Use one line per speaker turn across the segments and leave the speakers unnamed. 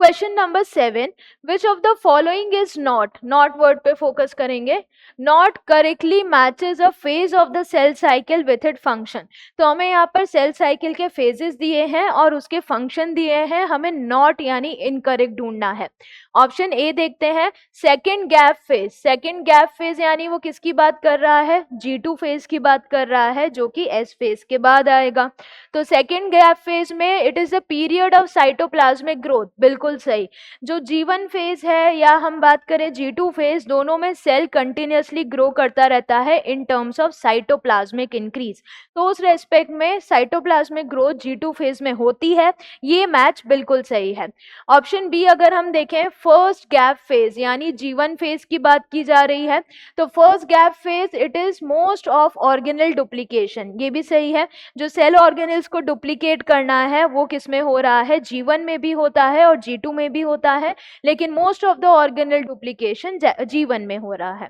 Question number 7, which of the following is not, not word पे focus करेंगे, not correctly matches a phase of the cell cycle with it function. तो हमें यहाँ पर cell cycle के phases दिए हैं और उसके फंक्शन दिए हैं, हमें नॉट यानी इनकरेक्ट ढूंढना है। ऑप्शन ए देखते हैं, second gap phase. Second gap phase यानी वो किसकी बात कर रहा है, G2 फेज की बात कर रहा है, जो कि S फेज के बाद आएगा। तो सेकेंड गैप फेज में it is the period of cytoplasmic growth, बिल्कुल सही। जो G1 फेज है या हम बात करें G2 फेज, दोनों में सेल कंटिन्यूअसली ग्रो करता रहता है in terms of cytoplasmic increase. तो उस रेस्पेक्ट में साइटोप्लाज्मिक ग्रोथ G2 फेज में होती है, ये मैच बिल्कुल सही है। ऑप्शन बी अगर हम देखें, फर्स्ट गैप फेज यानी G1 फेज की बात की जा रही है, तो first gap phase it is most of organelle duplication, ये भी सही है। जो सेल ऑर्गेनल्स को डुप्लीकेट करना है वो किस में हो रहा है, G1 में भी होता है और G2 में भी होता है, लेकिन most of the organelle duplication G1 में हो रहा है।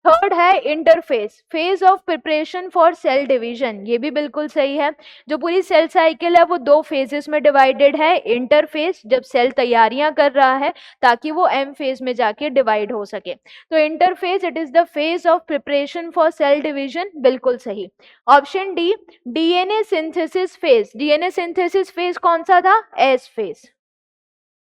थर्ड है interphase, phase of preparation for sale division, ये भी बिल्कुल सही है। जो पूरी सेल साइकिल है वो दो फेजेस में डिवाइडेड है। इंटरफेज जब सेल तैयारियां कर रहा है ताकि वो एम फेज में जाके डिवाइड हो सके, तो interphase it is the phase of preparation for sale division, बिल्कुल सही। Option D, DNA synthesis phase. DNA synthesis phase कौन सा था, एस फेज।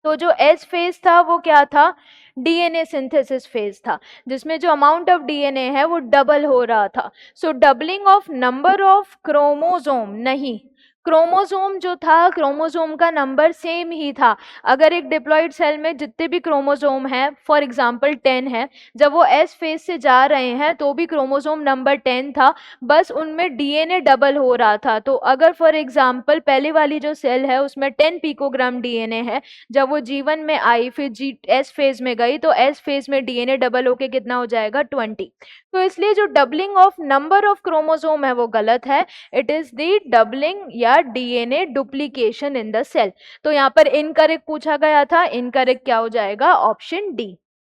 तो जो एस फेज था वो क्या था, डीएनए सिंथेसिस फेज था, जिसमें जो अमाउंट ऑफ डीएनए है वो डबल हो रहा था। So doubling of number of chromosome नहीं, क्रोमोसोम जो था, क्रोमोसोम का नंबर सेम ही था। अगर एक डिप्लॉइड सेल में जितने भी क्रोमोसोम हैं, फॉर एग्जांपल 10 है, जब वो एस फेज से जा रहे हैं तो भी क्रोमोसोम नंबर 10 था, बस उनमें डीएनए डबल हो रहा था। तो अगर फॉर एग्जांपल पहले वाली जो सेल है उसमें 10 पिकोग्राम डीएनए है, जब वो G1 में आई फिर एस फेज में गई तो एस फेज में डीएनए डबल होके कितना हो जाएगा, 20। तो इसलिए जो doubling of number of chromosome है वो गलत है, इट इज द डबलिंग या DNA duplication in the cell. तो यहाँ पर इनकरेक्ट पूछा गया था, इनकरेक्ट क्या हो जाएगा, ऑप्शन डी।